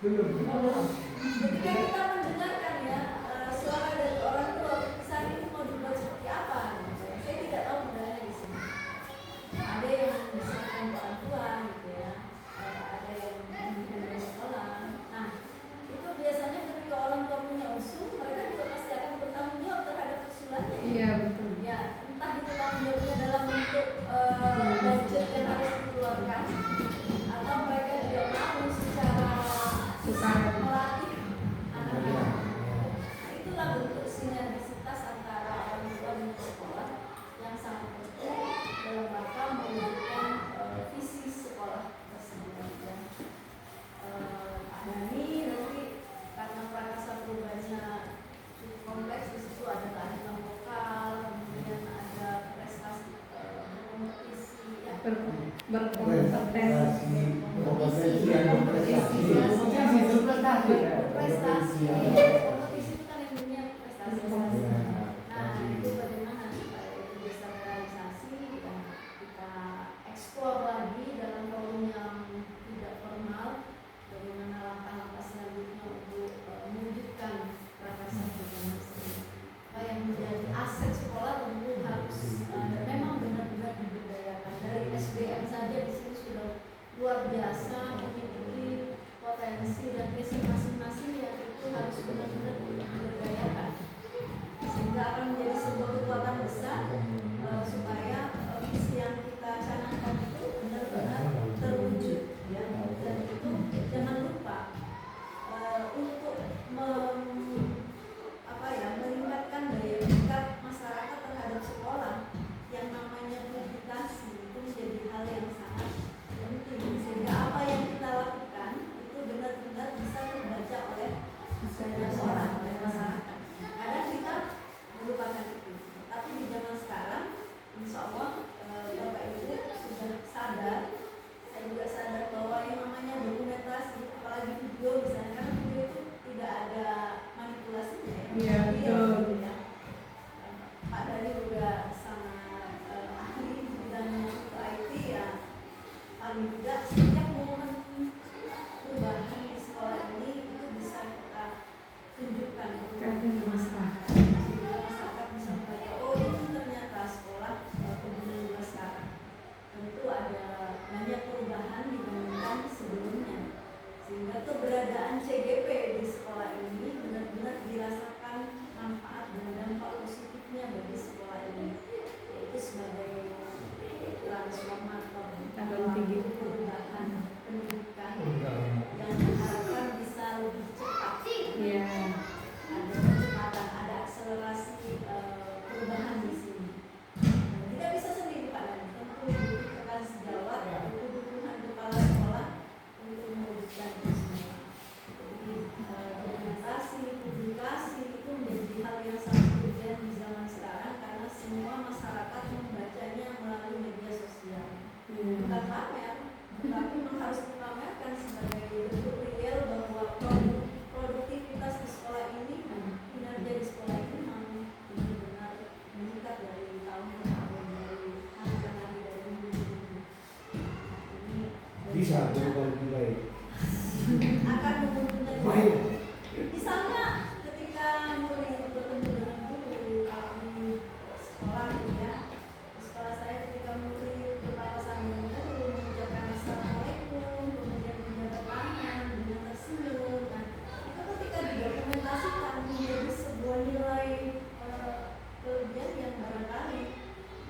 Ketika kita mendengarkan ya suara dari orang tua, saat ini mau dibuat seperti apa? Saya tidak tahu sebenarnya di sini. Ada yang misalkan orang tua gitu ya, ada yang di sekolah. Nah, itu biasanya ketika orang tua punya usul, mereka juga pasti akan bertanggung jawab terhadap usulannya. Iya betul. Ya, entah itu tanggung jawabnya dalam bentuk budget yang harus dikeluarkan, atau mereka juga mau secara melatih anak-anak. Nah, itulah bentuk sinergisitas antara orang tua dan sekolah yang sangat penting dalam rangka mewujudkan visi sekolah tersebut. Dan Dhani nanti karena prakasa perubahannya cukup kompleks, di situ ada keahlian vokal, kemudian ada prestasi kompetisi, ya. Berkompetisi. Prestasi, kompetisi itu kan yang dunia prestasi. Nah, itu bagaimana supaya itu bisa realisasi dan kita eksplor lagi dalam forum yang tidak formal, bagaimana langkah-langkah selanjutnya untuk mewujudkan prakarsa perubahan tersebut. Apa yang menjadi aset sekolah tentu harus memang benar-benar diberdayakan. Dari SDM saja di sini sudah luar biasa memiliki potensi dan visi masing-masing yang itu harus benar-benar diberdayakan, sehingga akan menjadi sebuah kekuatan besar supaya visi yang kita canangkan itu benar-benar terwujud, ya. Dan itu jangan lupa untuk meningkatkan daya pikat masyarakat terhadap sekolah, yang namanya publikasi itu menjadi hal yang sangat penting, sehingga apa yang kita lakukan itu benar-benar bisa terbaca oleh banyak orang, oleh masyarakat. Kadang kita melupakan itu, tapi di zaman sekarang insya Allah Bapak Ibu sudah sadar, saya juga sadar bahwa yang namanya dokumentasi, apalagi video misalnya, karena video itu tidak ada manipulasinya ya. Iya betul. Ya. Pak Dhani juga sangat ahli di bidang IT ya. Paling tidak setiap momen perubahan di sekolah ini itu bisa kita tunjukkan ke masyarakat, sehingga masyarakat bisa membaca, oh ini ternyata sekolah kemudian sekarang. Tentu ada banyak perubahan dibandingkan sebelumnya, sehingga keberadaan CGP di sekolah ini benar-benar dirasakan manfaat dan dampak positifnya bagi sekolah ini, yaitu sebagai transformator dalam perubahan pendidikan yang diharapkan bisa lebih cepat. Iya. Ada kecepatan, ada akselerasi perubahan di sini. Dan tidak bisa sendiri Pak Dhani, tentu dibutuhkan sejawat, butuh dukungan kepala sekolah untuk mewujudkan itu semua. Jadi dokumentasi, publikasi itu menjadi hal yang sangat urgent di zaman sekarang, karena semua masyarakat membacanya melalui media sosial. Bukan pamer, tetapi memang harus dipamerkan sebagai bentuk real bahwa produktivitas di sekolah ini, kinerja di sekolah ini memang benar-benar meningkat dari tahun ke tahun, dari hari ke hari, dari minggu ke minggu. Ini Bisa berubah lebih baik. akan menguntungkan. Baik. Misalnya ketika mulai bertemu dengan guru kalau di sekolah gitu ya, di sekolah saya ketika mulai berpapasan dengan guru, mengucapkan assalamualaikum, kemudian menjabat tangan dengan tersenyum. Nah, itu ketika didokumentasikan menjadi sebuah nilai kelebihan yang barangkali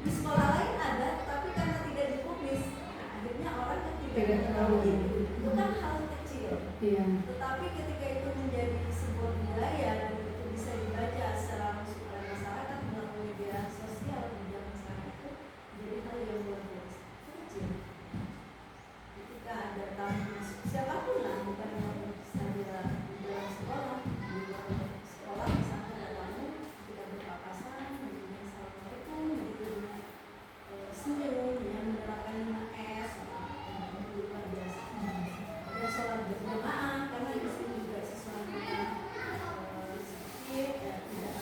di sekolah lain ada, tapi karena tidak dipublis, nah, akhirnya orang kan tidak tahu. Itu kan hal kecil. Iya. Tetapi ketika itu menjadi sebuah budaya dan itu bisa dibaca secara langsung oleh masyarakat melalui media sosial di zaman sekarang, itu menjadi hal yang luar biasa kecil. Ketika ada tamu siapapun lah, bukan yang saja di dalam sekolah, di luar sekolah misalnya ada tamu, kita berpapasan, kemudian assalamualaikum, begitu senyum, yang menerapkan 5S, luar biasa. Dan sholat berjamaah, karena di sini juga sesuatu yang sedikit, tidak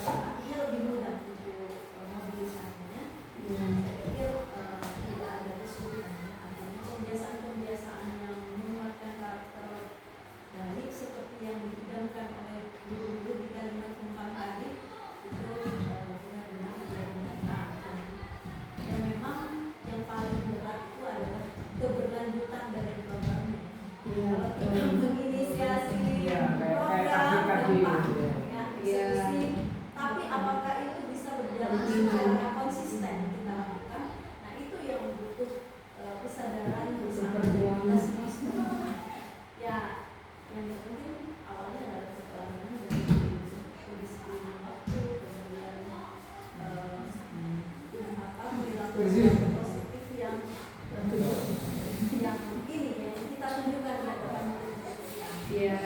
Iya.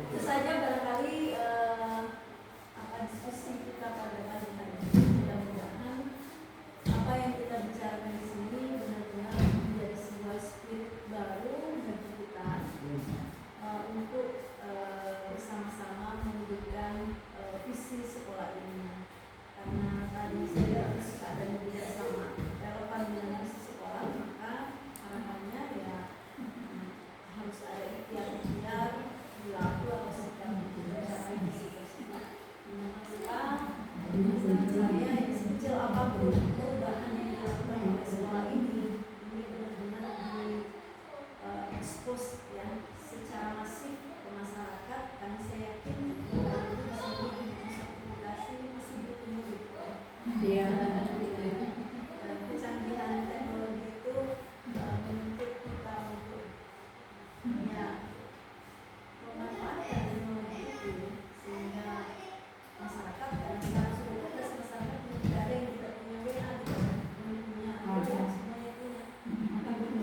Itu saja barangkali apa diskusi kita pada pagi hari ini. Mudah-mudahan apa yang kita bicarakan di sini benar-benar menjadi sebuah spirit baru bagi kita untuk bersama-sama mewujudkan visi sekolah ini. Karena tadi saya suka dan tidak sama relevan dengan visi sekolah, maka harapannya ya harus ada ikhtiar-ikhtiar perilaku atau sikap untuk mencapai visi tersebut. Maka saya yang sekecil apapun perubahan yang dilakukan oleh sekolah ini benar-benar diekspos ya secara masif ke masyarakat, karena saya yakin bahwa itu bisa mengidentifikasi masih bertumbuh. Iya. Dan kecanggihan teknologi itu menuntut kita untuk memanfaatkan teknologi itu sehingga masyarakat, dan sekarang sudah ada masyarakat tidak ada yang tidak punya WA, tidak punya Android, semuanya punya. Maka itu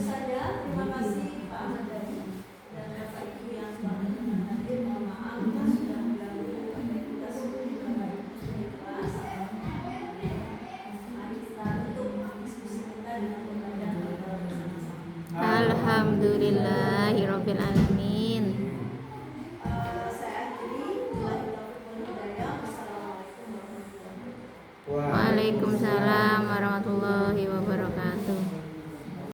saja. Terima kasih Pak Ahmad Dhani dan Bapak Ibu yang telah hadir. Mohon maaf kalau sudah mengganggu aktivitas di kelas. Mari kita tutup diskusi kita dengan pembacaan bersama-sama. Alhamdulillahirabbil alamin.